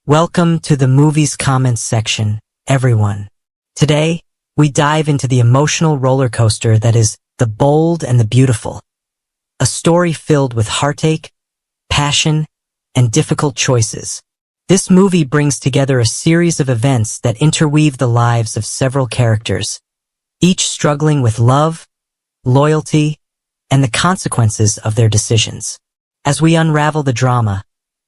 Welcome to the movies comments section, everyone. Today, we dive into the emotional roller coaster that is The Bold and the Beautiful. A story filled with heartache, passion, and difficult choices. This movie brings together a series of events that interweave the lives of several characters, each struggling with love, loyalty, and the consequences of their decisions. As we unravel the drama,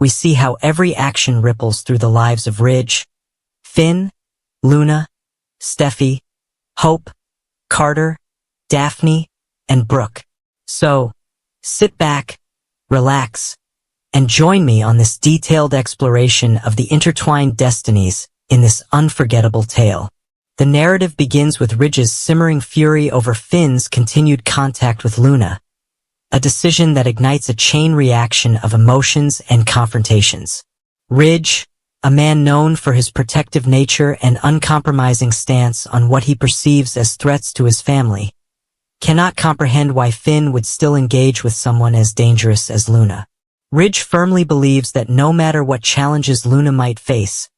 we see how every action ripples through the lives of Ridge, Finn, Luna, Steffi, Hope, Carter, Daphne, and Brooke. So, sit back, relax, and join me on this detailed exploration of the intertwined destinies in this unforgettable tale. The narrative begins with Ridge's simmering fury over Finn's continued contact with Luna, a decision that ignites a chain reaction of emotions and confrontations. Ridge, a man known for his protective nature and uncompromising stance on what he perceives as threats to his family, cannot comprehend why Finn would still engage with someone as dangerous as Luna. Ridge firmly believes that no matter what challenges Luna might face,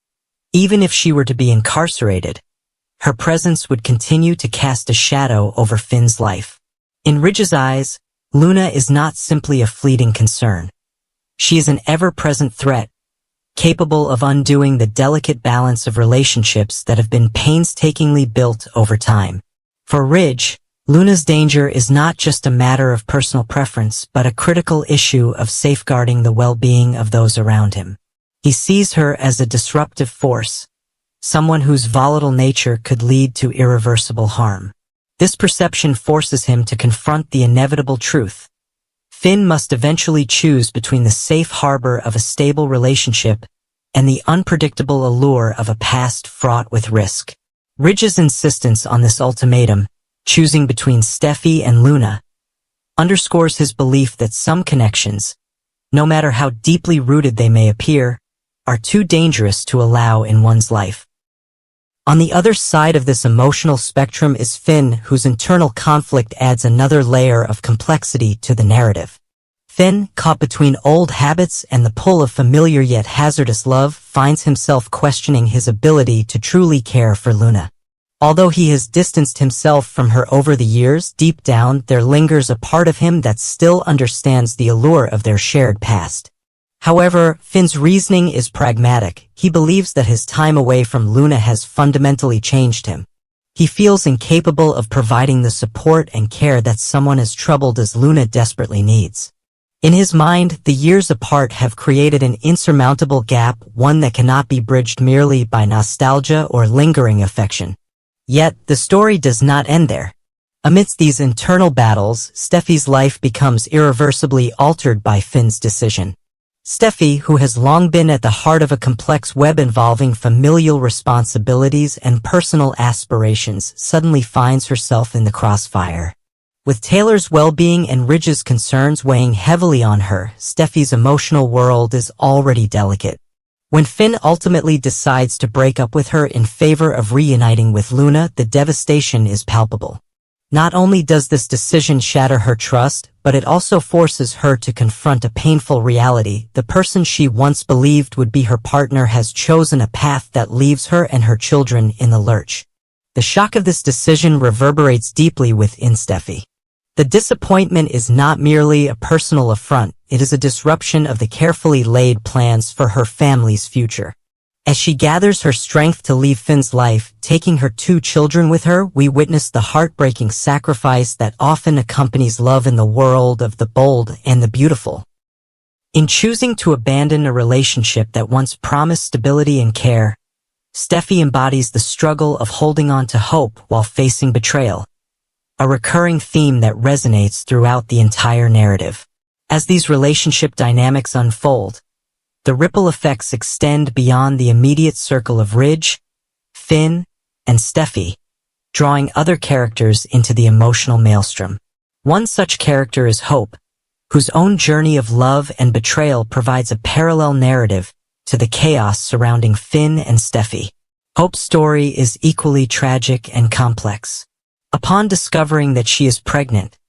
even if she were to be incarcerated, her presence would continue to cast a shadow over Finn's life. In Ridge's eyes, Luna is not simply a fleeting concern. She is an ever-present threat, capable of undoing the delicate balance of relationships that have been painstakingly built over time. For Ridge, Luna's danger is not just a matter of personal preference, but a critical issue of safeguarding the well-being of those around him. He sees her as a disruptive force, someone whose volatile nature could lead to irreversible harm. This perception forces him to confront the inevitable truth. Finn must eventually choose between the safe harbor of a stable relationship and the unpredictable allure of a past fraught with risk. Ridge's insistence on this ultimatum, choosing between Steffi and Luna, underscores his belief that some connections, no matter how deeply rooted they may appear, are too dangerous to allow in one's life. On the other side of this emotional spectrum is Finn, whose internal conflict adds another layer of complexity to the narrative. Finn, caught between old habits and the pull of familiar yet hazardous love, finds himself questioning his ability to truly care for Luna. Although he has distanced himself from her over the years, deep down there lingers a part of him that still understands the allure of their shared past. However, Finn's reasoning is pragmatic. He believes that his time away from Luna has fundamentally changed him. He feels incapable of providing the support and care that someone as troubled as Luna desperately needs. In his mind, the years apart have created an insurmountable gap, one that cannot be bridged merely by nostalgia or lingering affection. Yet, the story does not end there. Amidst these internal battles, Steffi's life becomes irreversibly altered by Finn's decision. Steffi, who has long been at the heart of a complex web involving familial responsibilities and personal aspirations, suddenly finds herself in the crossfire. With Taylor's well-being and Ridge's concerns weighing heavily on her, Steffi's emotional world is already delicate. When Finn ultimately decides to break up with her in favor of reuniting with Luna, the devastation is palpable. Not only does this decision shatter her trust, but it also forces her to confront a painful reality. The person she once believed would be her partner has chosen a path that leaves her and her children in the lurch. The shock of this decision reverberates deeply within Steffi. The disappointment is not merely a personal affront, it is a disruption of the carefully laid plans for her family's future. As she gathers her strength to leave Finn's life, taking her 2 children with her, we witness the heartbreaking sacrifice that often accompanies love in the world of the bold and the beautiful. In choosing to abandon a relationship that once promised stability and care, Steffi embodies the struggle of holding on to hope while facing betrayal, a recurring theme that resonates throughout the entire narrative. As these relationship dynamics unfold, the ripple effects extend beyond the immediate circle of Ridge, Finn, and Steffi, drawing other characters into the emotional maelstrom. One such character is Hope, whose own journey of love and betrayal provides a parallel narrative to the chaos surrounding Finn and Steffi. Hope's story is equally tragic and complex. Upon discovering that she is pregnant,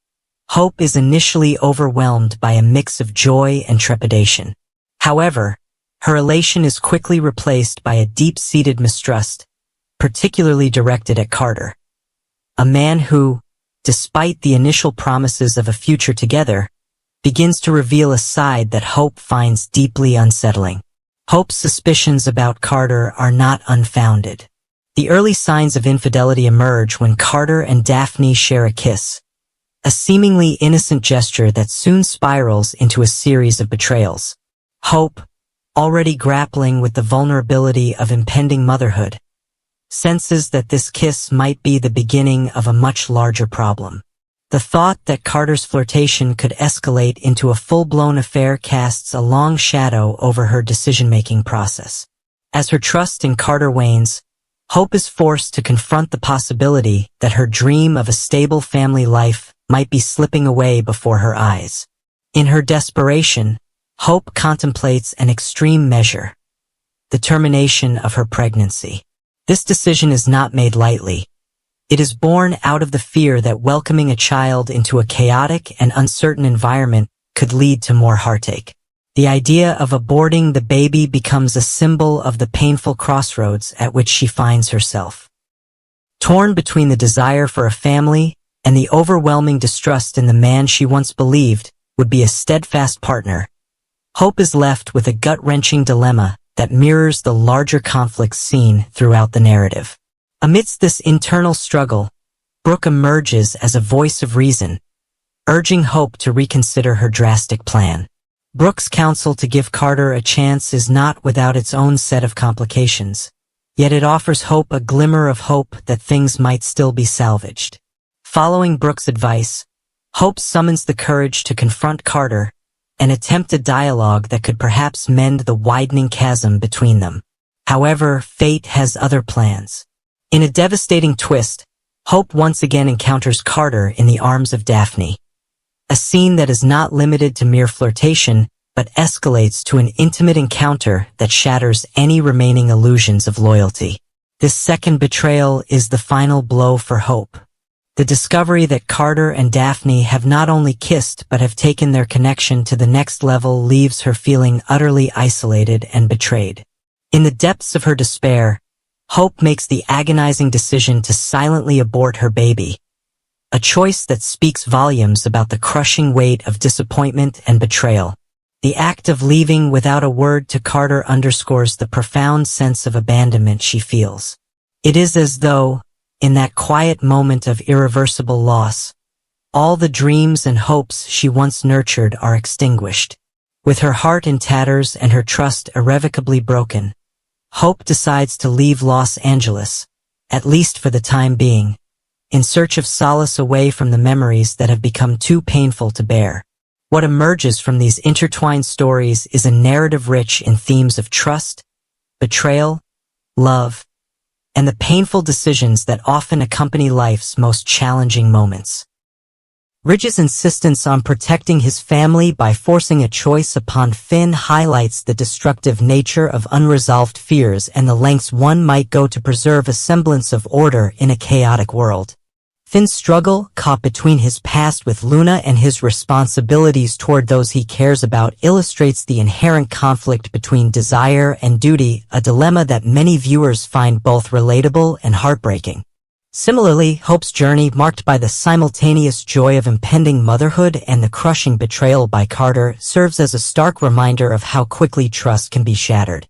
Hope is initially overwhelmed by a mix of joy and trepidation. However, her elation is quickly replaced by a deep-seated mistrust, particularly directed at Carter. A man who, despite the initial promises of a future together, begins to reveal a side that Hope finds deeply unsettling. Hope's suspicions about Carter are not unfounded. The early signs of infidelity emerge when Carter and Daphne share a kiss, a seemingly innocent gesture that soon spirals into a series of betrayals. Hope, already grappling with the vulnerability of impending motherhood, senses that this kiss might be the beginning of a much larger problem. The thought that Carter's flirtation could escalate into a full-blown affair casts a long shadow over her decision-making process. As her trust in Carter wanes, Hope is forced to confront the possibility that her dream of a stable family life might be slipping away before her eyes. In her desperation, Hope contemplates an extreme measure: the termination of her pregnancy. This decision is not made lightly. It is born out of the fear that welcoming a child into a chaotic and uncertain environment could lead to more heartache. The idea of aborting the baby becomes a symbol of the painful crossroads at which she finds herself. Torn between the desire for a family and the overwhelming distrust in the man she once believed would be a steadfast partner, Hope is left with a gut-wrenching dilemma that mirrors the larger conflicts seen throughout the narrative. Amidst this internal struggle, Brooke emerges as a voice of reason, urging Hope to reconsider her drastic plan. Brooke's counsel to give Carter a chance is not without its own set of complications, yet it offers Hope a glimmer of hope that things might still be salvaged. Following Brooke's advice, Hope summons the courage to confront Carter and attempt a dialogue that could perhaps mend the widening chasm between them. However, fate has other plans. In a devastating twist, Hope once again encounters Carter in the arms of Daphne. A scene that is not limited to mere flirtation, but escalates to an intimate encounter that shatters any remaining illusions of loyalty. This second betrayal is the final blow for Hope. The discovery that Carter and Daphne have not only kissed but have taken their connection to the next level leaves her feeling utterly isolated and betrayed. In the depths of her despair, Hope makes the agonizing decision to silently abort her baby, a choice that speaks volumes about the crushing weight of disappointment and betrayal. The act of leaving without a word to Carter underscores the profound sense of abandonment she feels. It is as though, in that quiet moment of irreversible loss, all the dreams and hopes she once nurtured are extinguished. With her heart in tatters and her trust irrevocably broken, Hope decides to leave Los Angeles, at least for the time being, in search of solace away from the memories that have become too painful to bear. What emerges from these intertwined stories is a narrative rich in themes of trust, betrayal, love, and the painful decisions that often accompany life's most challenging moments. Ridge's insistence on protecting his family by forcing a choice upon Finn highlights the destructive nature of unresolved fears and the lengths one might go to preserve a semblance of order in a chaotic world. Finn's struggle, caught between his past with Luna and his responsibilities toward those he cares about, illustrates the inherent conflict between desire and duty, a dilemma that many viewers find both relatable and heartbreaking. Similarly, Hope's journey, marked by the simultaneous joy of impending motherhood and the crushing betrayal by Carter, serves as a stark reminder of how quickly trust can be shattered.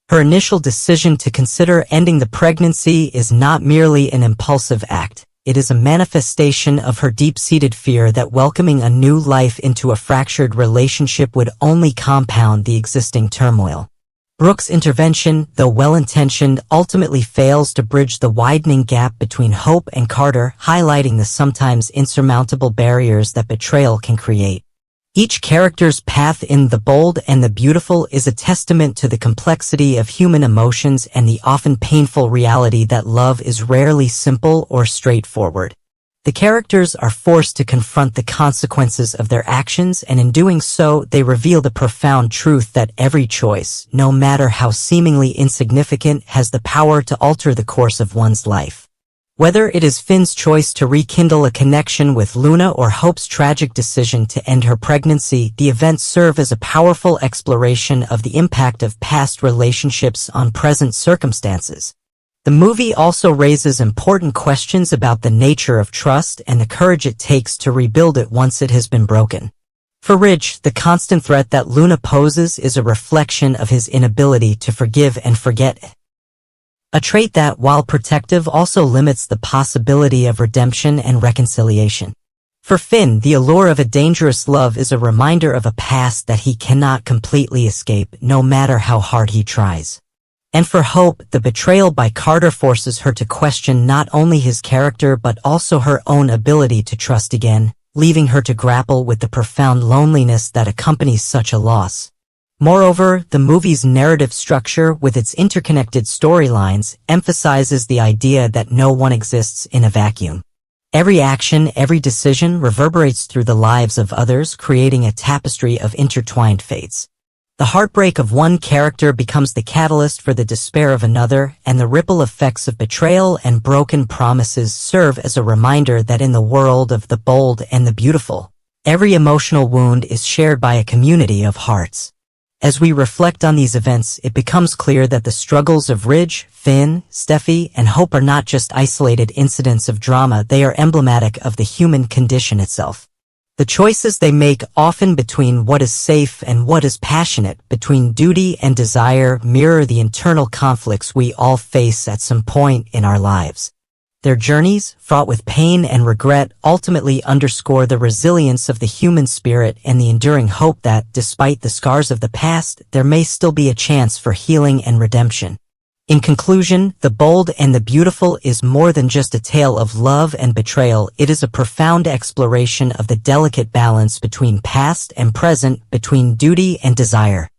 Her initial decision to consider ending the pregnancy is not merely an impulsive act. It is a manifestation of her deep-seated fear that welcoming a new life into a fractured relationship would only compound the existing turmoil. Brooke's intervention, though well-intentioned, ultimately fails to bridge the widening gap between Hope and Carter, highlighting the sometimes insurmountable barriers that betrayal can create. Each character's path in The Bold and the Beautiful is a testament to the complexity of human emotions and the often painful reality that love is rarely simple or straightforward. The characters are forced to confront the consequences of their actions, and in doing so, they reveal the profound truth that every choice, no matter how seemingly insignificant, has the power to alter the course of one's life. Whether it is Finn's choice to rekindle a connection with Luna or Hope's tragic decision to end her pregnancy, the events serve as a powerful exploration of the impact of past relationships on present circumstances. The movie also raises important questions about the nature of trust and the courage it takes to rebuild it once it has been broken. For Ridge, the constant threat that Luna poses is a reflection of his inability to forgive and forget. A trait that, while protective, also limits the possibility of redemption and reconciliation. For Finn, the allure of a dangerous love is a reminder of a past that he cannot completely escape, no matter how hard he tries. And for Hope, the betrayal by Carter forces her to question not only his character but also her own ability to trust again, leaving her to grapple with the profound loneliness that accompanies such a loss. Moreover, the movie's narrative structure, with its interconnected storylines, emphasizes the idea that no one exists in a vacuum. Every action, every decision reverberates through the lives of others, creating a tapestry of intertwined fates. The heartbreak of one character becomes the catalyst for the despair of another, and the ripple effects of betrayal and broken promises serve as a reminder that in the world of the bold and the beautiful, every emotional wound is shared by a community of hearts. As we reflect on these events, it becomes clear that the struggles of Ridge, Finn, Steffi, and Hope are not just isolated incidents of drama, they are emblematic of the human condition itself. The choices they make, often between what is safe and what is passionate, between duty and desire, mirror the internal conflicts we all face at some point in our lives. Their journeys, fraught with pain and regret, ultimately underscore the resilience of the human spirit and the enduring hope that, despite the scars of the past, there may still be a chance for healing and redemption. In conclusion, The Bold and the Beautiful is more than just a tale of love and betrayal. It is a profound exploration of the delicate balance between past and present, between duty and desire.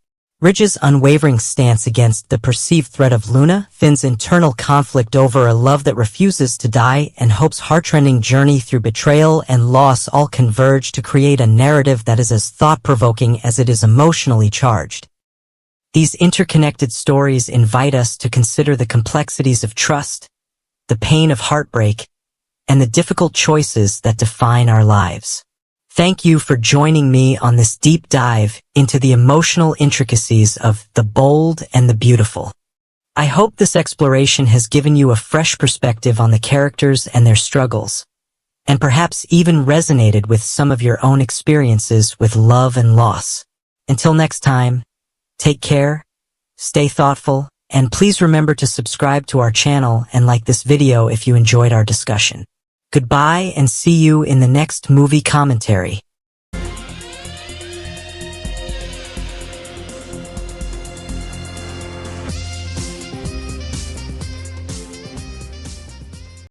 Ridge's unwavering stance against the perceived threat of Luna, Finn's internal conflict over a love that refuses to die, and Hope's heartrending journey through betrayal and loss all converge to create a narrative that is as thought-provoking as it is emotionally charged. These interconnected stories invite us to consider the complexities of trust, the pain of heartbreak, and the difficult choices that define our lives. Thank you for joining me on this deep dive into the emotional intricacies of The Bold and the Beautiful. I hope this exploration has given you a fresh perspective on the characters and their struggles, and perhaps even resonated with some of your own experiences with love and loss. Until next time, take care, stay thoughtful, and please remember to subscribe to our channel and like this video if you enjoyed our discussion. Goodbye and see you in the next movie commentary.